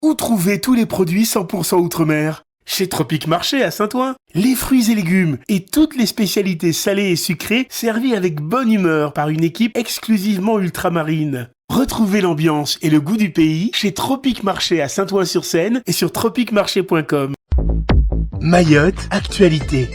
Où trouver tous les produits 100% Outre-mer? Chez Tropic Marché à Saint-Ouen. Les fruits et légumes et toutes les spécialités salées et sucrées servies avec bonne humeur par une équipe exclusivement ultramarine. Retrouvez l'ambiance et le goût du pays chez Tropic Marché à Saint-Ouen-sur-Seine et sur tropicmarché.com. Mayotte, actualité.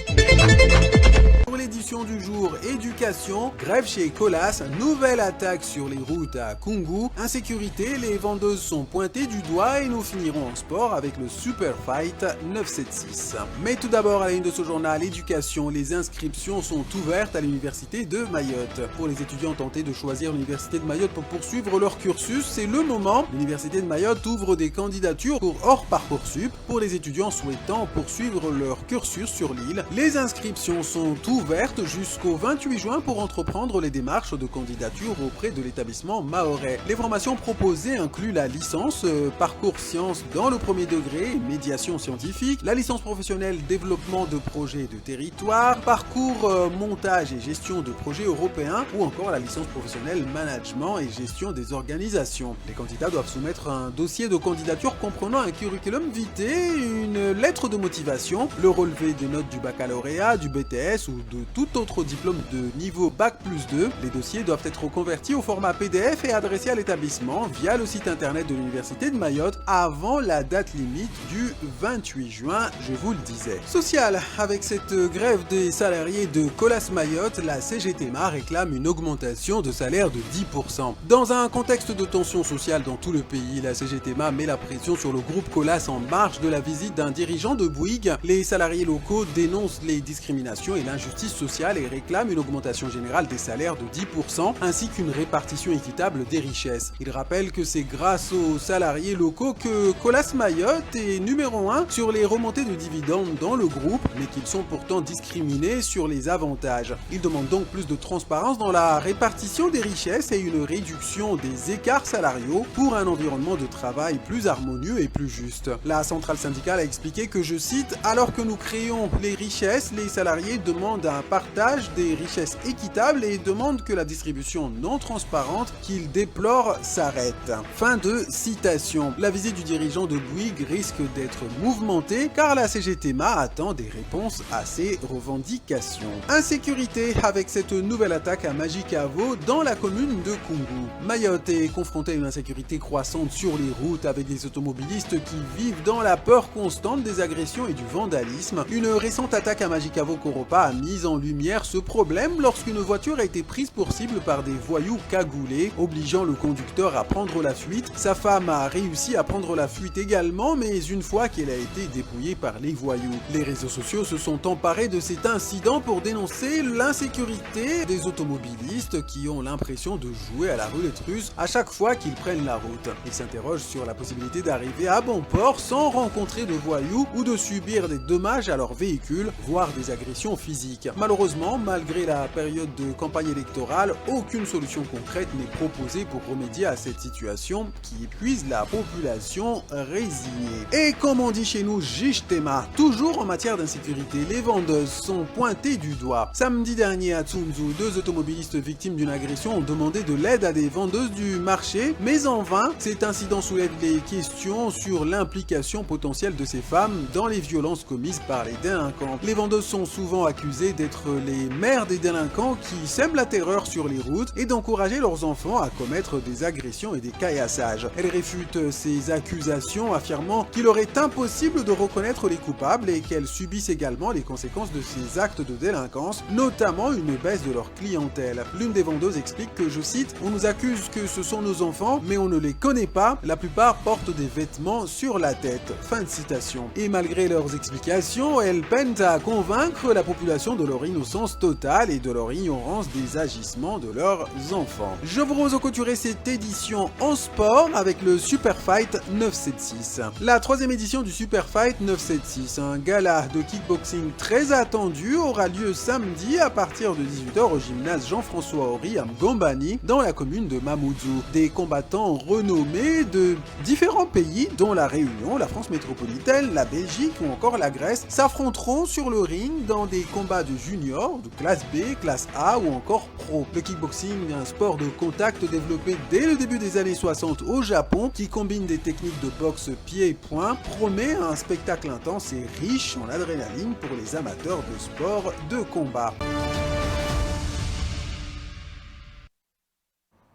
Pour l'édition du jour éducation, grève chez Colas, nouvelle attaque sur les routes à Koungou, insécurité, les vendeuses sont pointées du doigt et nous finirons en sport avec le Super Fight 976. Mais tout d'abord à la une de ce journal éducation, les inscriptions sont ouvertes à l'université de Mayotte. Pour les étudiants tentés de choisir l'université de Mayotte pour poursuivre leur cursus, c'est le moment. L'université de Mayotte ouvre des candidatures pour hors Parcoursup pour les étudiants souhaitant poursuivre leur cursus sur l'île. Les inscriptions sont ouvertes jusqu'au 28 juin pour entreprendre les démarches de candidature auprès de l'établissement mahorais. Les formations proposées incluent la licence parcours sciences dans le premier degré, médiation scientifique, la licence professionnelle développement de projets de territoire, parcours montage et gestion de projets européens ou encore la licence professionnelle management et gestion des organisations. Les candidats doivent soumettre un dossier de candidature comprenant un curriculum vitae, une lettre de motivation, le relevé des notes du baccalauréat, du BTS ou de tout autre diplôme de niveau Bac+2. Les dossiers doivent être convertis au format PDF et adressés à l'établissement via le site internet de l'Université de Mayotte avant la date limite du 28 juin, je vous le disais. Social, avec cette grève des salariés de Colas Mayotte, la CGTMA réclame une augmentation de salaire de 10%. Dans un contexte de tension sociale dans tout le pays, la CGTMA met la pression sur le groupe Colas en marge de la visite d'un dirigeant de Bouygues. Les salariés locaux dénoncent les discriminations et l'injustice sociale et réclament une augmentation générale des salaires de 10% ainsi qu'une répartition équitable des richesses. Il rappelle que c'est grâce aux salariés locaux que Colas Mayotte est numéro 1 sur les remontées de dividendes dans le groupe, mais qu'ils sont pourtant discriminés sur les avantages. Il demande donc plus de transparence dans la répartition des richesses et une réduction des écarts salariaux pour un environnement de travail plus harmonieux et plus juste. La centrale syndicale a expliqué que, je cite, « Alors que nous créons les richesses, les salariés demandent un partage des richesses équitables et demandent que la distribution non transparente qu'ils déplorent s'arrête. » Fin de citation. La visite du dirigeant de Bouygues risque d'être mouvementée car la CGTMA attend des réponses à ses revendications. Insécurité avec cette nouvelle attaque à Majicavo dans la commune de Koungou. Mayotte est confrontée à une insécurité croissante sur les routes avec des automobilistes qui vivent dans la peur constante des agressions et du vandalisme. Une récente attaque à Majicavo-Koropa a mis en lumière ce problème lorsqu'une voiture a été prise pour cible par des voyous cagoulés, obligeant le conducteur à prendre la fuite. Sa femme a réussi à prendre la fuite également, mais une fois qu'elle a été dépouillée par les voyous. Les réseaux sociaux se sont emparés de cet incident pour dénoncer l'insécurité des automobilistes qui ont l'impression de jouer à la roulette russe à chaque fois qu'ils prennent la route. Ils s'interrogent sur la possibilité d'arriver à bon port sans rencontrer de voyous ou de subir des dommages à leur véhicule, voire des agressions physiques. Malheureusement, malgré la période de campagne électorale, aucune solution concrète n'est proposée pour remédier à cette situation qui épuise la population résignée. Et comme on dit chez nous, Jishtema, toujours en matière d'insécurité, les vendeuses sont pointées du doigt. Samedi dernier à Tsunzu, 2 automobilistes victimes d'une agression ont demandé de l'aide à des vendeuses du marché, mais en vain. Cet incident soulève des questions sur l'implication potentielle de ces femmes dans les violences commises par les délinquants. Les vendeuses sont souvent accusées d'être les mères des délinquants qui sèment la terreur sur les routes et d'encourager leurs enfants à commettre des agressions et des caillassages. Elles réfutent ces accusations, affirmant qu'il leur est impossible de reconnaître les coupables et qu'elles subissent également les conséquences de ces actes de délinquance, notamment une baisse de leur clientèle. L'une des vendeuses explique que, je cite, « On nous accuse que ce sont nos enfants, mais on ne les connaît pas. La plupart portent des vêtements sur la tête. » Fin de citation. Et malgré leurs explications, elles peinent à convaincre la population de leur innocence totale et de leur ignorance des agissements de leurs enfants. Je vous propose de clôturer cette édition en sport avec le Super Fight 976. La 3e édition du Super Fight 976, un gala de kickboxing très attendu, aura lieu samedi à partir de 18h au gymnase Jean-François Horry à Mgambani, dans la commune de Mamoudzou. Des combattants renommés de différents pays, dont la Réunion, la France métropolitaine, la Belgique ou encore la Grèce, s'affronteront sur le ring dans des combats de juniors, de classe B, classe classe A ou encore pro. Le kickboxing, un sport de contact développé dès le début des années 60 au Japon, qui combine des techniques de boxe pied-point, promet un spectacle intense et riche en adrénaline pour les amateurs de sport de combat.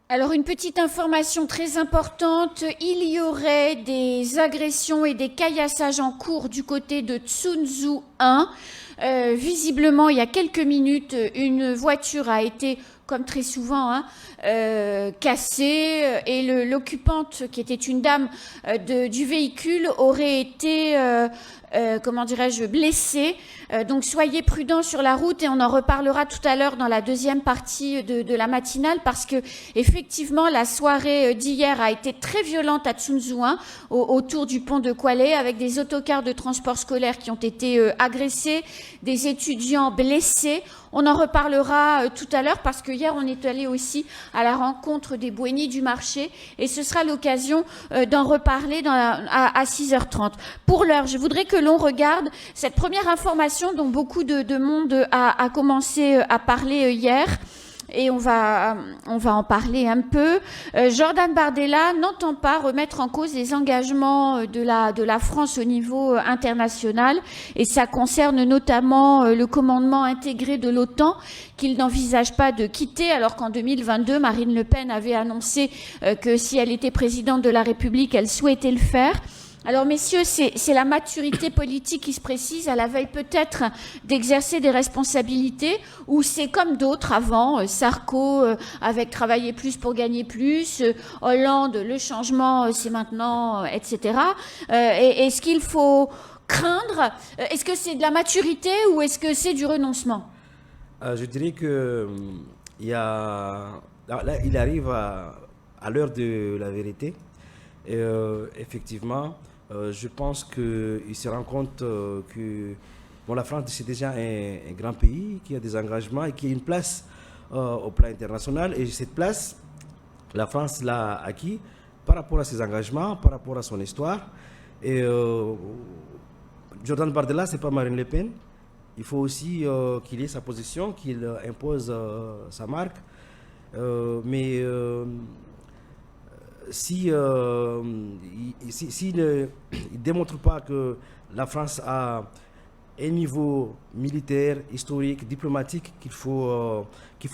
Alors une petite information très importante, il y aurait des agressions et des caillassages en cours du côté de Tsunzu 1. Visiblement, il y a quelques minutes, une voiture a été, comme très souvent, cassée et l'occupante, qui était une dame du véhicule, aurait été blessée. Donc soyez prudents sur la route et on en reparlera tout à l'heure dans la deuxième partie de la matinale, parce que effectivement la soirée d'hier a été très violente à Tsunzu 1 autour du pont de Kwale, avec des autocars de transport scolaire qui ont été agressés, des étudiants blessés. On en reparlera tout à l'heure, parce que hier on est allé aussi à la rencontre des Bouénis du marché et ce sera l'occasion d'en reparler à 6h30. Pour l'heure, je voudrais que l'on regarde cette première information dont beaucoup de monde a commencé à parler hier. Et on va en parler un peu. Jordan Bardella n'entend pas remettre en cause les engagements de la France au niveau international, et ça concerne notamment le commandement intégré de l'OTAN, qu'il n'envisage pas de quitter, alors qu'en 2022, Marine Le Pen avait annoncé que si elle était présidente de la République, elle souhaitait le faire. Alors messieurs, c'est la maturité politique qui se précise à la veille peut-être d'exercer des responsabilités, ou c'est comme d'autres avant, Sarko avec travailler plus pour gagner plus, Hollande, le changement c'est maintenant, etc. Est-ce qu'il faut craindre? Est-ce que c'est de la maturité ou est-ce que c'est du renoncement? Je dirais que il arrive à l'heure de la vérité. Et effectivement, je pense qu'il se rend compte que la France, c'est déjà un grand pays qui a des engagements et qui a une place au plan international. Et cette place, la France l'a acquis par rapport à ses engagements, par rapport à son histoire. Et Jordan Bardella, ce n'est pas Marine Le Pen. Il faut aussi qu'il ait sa position, qu'il impose sa marque. S'il ne démontre pas que la France a un niveau militaire, historique, diplomatique qu'il faut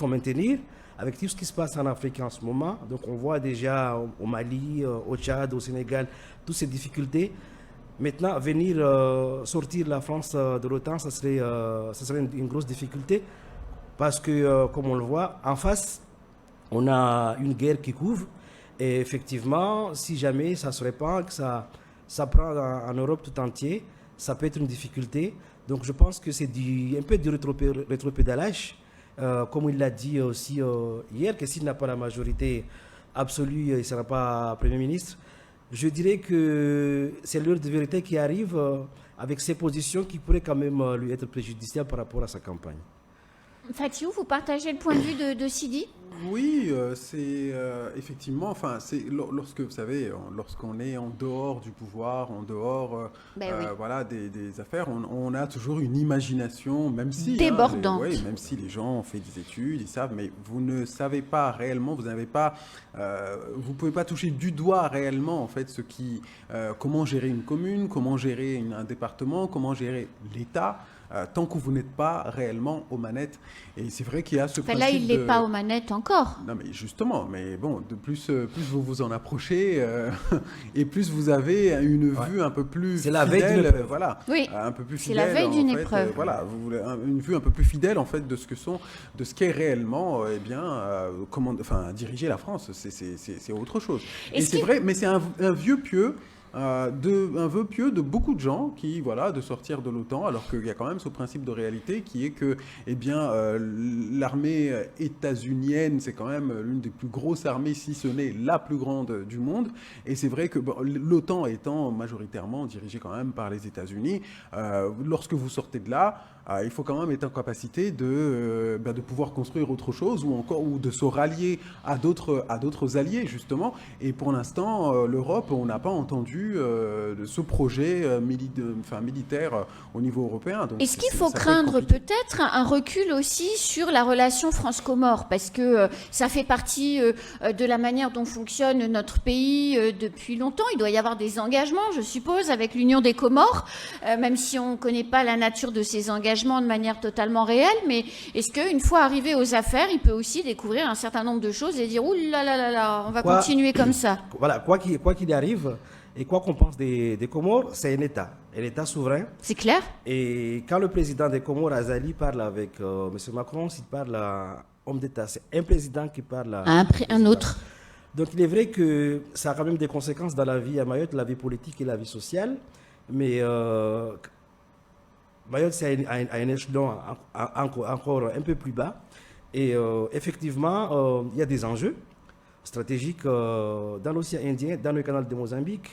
maintenir, avec tout ce qui se passe en Afrique en ce moment, donc on voit déjà au Mali, au Tchad, au Sénégal, toutes ces difficultés. Maintenant, venir sortir la France de l'OTAN, ça serait une grosse difficulté, parce que, comme on le voit, en face, on a une guerre qui couvre. Et effectivement, si jamais ça se répand, que ça prend en Europe tout entier, ça peut être une difficulté. Donc je pense que c'est un peu du rétropédalage, comme il l'a dit aussi hier, que s'il n'a pas la majorité absolue, il ne sera pas Premier ministre. Je dirais que c'est l'heure de vérité qui arrive avec ces positions qui pourraient quand même lui être préjudiciables par rapport à sa campagne. Fatih, vous partagez le point de vue de Sidi? Oui, c'est effectivement, enfin, c'est lorsque, vous savez, lorsqu'on est en dehors du pouvoir, en dehors voilà, des affaires, on a toujours une imagination, même si débordante. Même si les gens ont fait des études, ils savent, mais vous ne savez pas réellement, vous n'avez pas, vous pouvez pas toucher du doigt réellement en fait comment gérer une commune, comment gérer un département, comment gérer l'État. Tant que vous n'êtes pas réellement aux manettes. Et c'est vrai qu'il y a ce principe là, il n'est pas aux manettes encore. Non, mais justement, mais bon, de plus vous vous en approchez, et plus vous avez une vue un peu plus c'est fidèle. La veille d'une épreuve. Voilà, oui, un peu plus c'est fidèle. la veille d'une épreuve. Voilà, une vue un peu plus fidèle, en fait, de ce qu'est réellement, diriger la France. C'est autre chose. Et c'est vrai, mais c'est un vieux pieux. Un vœu pieux de beaucoup de gens qui, voilà, de sortir de l'OTAN, alors qu'il y a quand même ce principe de réalité qui est que, l'armée états-unienne, c'est quand même l'une des plus grosses armées, si ce n'est la plus grande du monde. Et c'est vrai que l'OTAN étant majoritairement dirigée quand même par les États-Unis, lorsque vous sortez de là, il faut quand même être en capacité de pouvoir construire autre chose ou de se rallier à d'autres alliés, justement. Et pour l'instant, l'Europe, on n'a pas entendu vue de ce projet militaire au niveau européen. Donc, est-ce qu'il faut craindre peut-être un recul aussi sur la relation France-Comores, parce que ça fait partie de la manière dont fonctionne notre pays depuis longtemps. Il doit y avoir des engagements, je suppose, avec l'Union des Comores, même si on ne connaît pas la nature de ces engagements de manière totalement réelle. Mais est-ce qu'une fois arrivé aux affaires, il peut aussi découvrir un certain nombre de choses et dire « Ouh là là là là, on va continuer comme ça ». Voilà, quoi qu'il arrive, et quoi qu'on pense des Comores, c'est un État souverain. C'est clair. Et quand le président des Comores, Azali, parle avec M. Macron, s'il parle à homme d'État, c'est un président qui parle à un autre. Donc il est vrai que ça a quand même des conséquences dans la vie à Mayotte, la vie politique et la vie sociale. Mais Mayotte, c'est à un échelon encore un peu plus bas. Et effectivement, il y a des enjeux stratégiques dans l'océan Indien, dans le canal de Mozambique.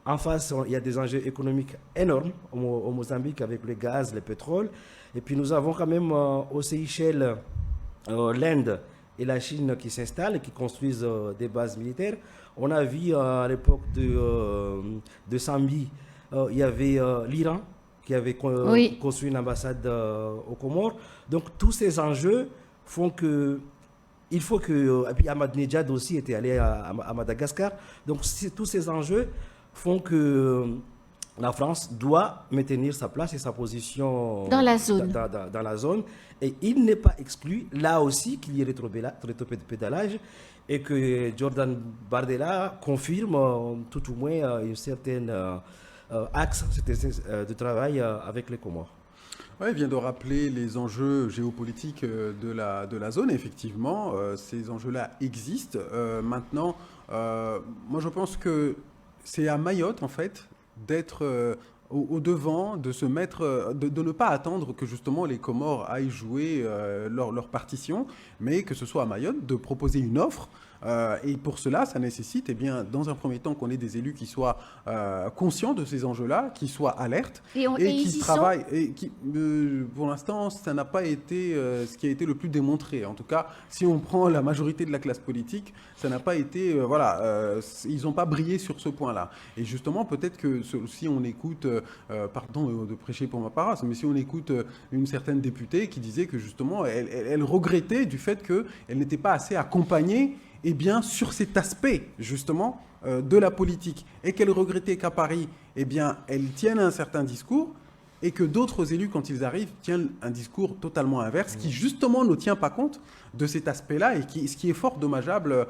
En face, il y a des enjeux économiques énormes au Mozambique avec le gaz, le pétrole. Et puis nous avons quand même aux Seychelles l'Inde et la Chine qui s'installent et qui construisent des bases militaires. On a vu à l'époque de Sambi, il y avait l'Iran qui avait construit une ambassade aux Comores. Donc tous ces enjeux font que il faut que... Et puis Ahmadinejad aussi était allé à Madagascar. Donc tous ces enjeux font que la France doit maintenir sa place et sa position dans la zone. Dans la zone. Et il n'est pas exclu, là aussi, qu'il y ait rétropédalage et que Jordan Bardella confirme tout au moins une certaine axe de travail avec les Comores. Oui, il vient de rappeler les enjeux géopolitiques de la zone. Effectivement, ces enjeux-là existent. Maintenant, moi je pense que c'est à Mayotte, en fait, d'être au devant, de se mettre, de ne pas attendre que justement les Comores aillent jouer leur partition, mais que ce soit à Mayotte de proposer une offre. Et pour cela, ça nécessite, eh bien, dans un premier temps, qu'on ait des élus qui soient conscients de ces enjeux-là, qui soient alertes et qui travaillent. Et qui, pour l'instant, ça n'a pas été ce qui a été le plus démontré. En tout cas, si on prend la majorité de la classe politique, ça n'a pas été, ils n'ont pas brillé sur ce point-là. Et justement, peut-être que si on écoute, pardon de prêcher pour ma paroisse, mais si on écoute une certaine députée qui disait que justement, elle regrettait du fait qu'elle n'était pas assez accompagnée sur cet aspect, justement, de la politique, et qu'elle regrettait qu'à Paris, elle tienne un certain discours, et que d'autres élus, quand ils arrivent, tiennent un discours totalement inverse, qui justement ne tient pas compte de cet aspect-là, et ce qui est fort dommageable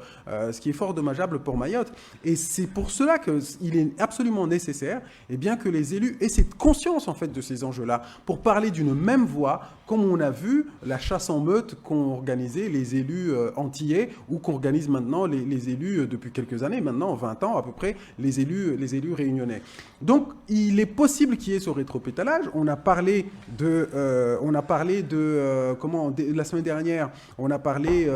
pour Mayotte. Et c'est pour cela qu'il est absolument nécessaire que les élus aient cette conscience, en fait, de ces enjeux-là, pour parler d'une même voix, comme on a vu la chasse en meute qu'ont organisé les élus antillais, ou qu'organisent maintenant les élus depuis quelques années, maintenant 20 ans à peu près, les élus réunionnais. Donc, il est possible qu'il y ait ce rétropédalage. On a parlé la semaine dernière, on a parlé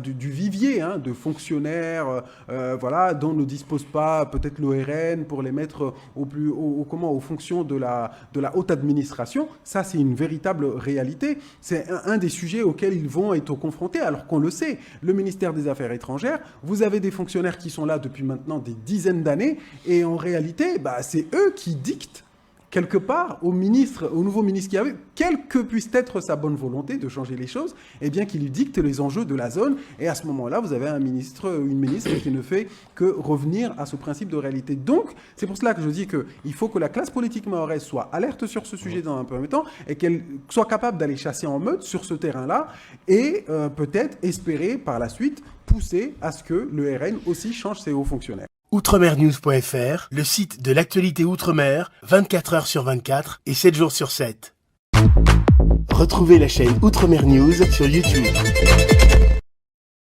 du vivier de fonctionnaires dont ne dispose pas peut-être l'ORN pour les mettre aux fonctions de la haute administration. Ça, c'est une véritable réalité. C'est un des sujets auxquels ils vont être confrontés, alors qu'on le sait. Le ministère des Affaires étrangères, vous avez des fonctionnaires qui sont là depuis maintenant des dizaines d'années, et en réalité, c'est eux qui dictent quelque part au nouveau ministre qui arrive, quelle que puisse être sa bonne volonté de changer les choses, qu'il lui dicte les enjeux de la zone. Et à ce moment-là, vous avez un ministre ou une ministre qui ne fait que revenir à ce principe de réalité. Donc, c'est pour cela que je dis qu'il faut que la classe politique mahoraise soit alerte sur ce sujet dans un premier temps, et qu'elle soit capable d'aller chasser en meute sur ce terrain-là, et peut-être espérer par la suite pousser à ce que le RN aussi change ses hauts fonctionnaires. Outremernews.fr, le site de l'actualité Outre-mer, 24 heures sur 24 et 7 jours sur 7. Retrouvez la chaîne Outremer News sur YouTube.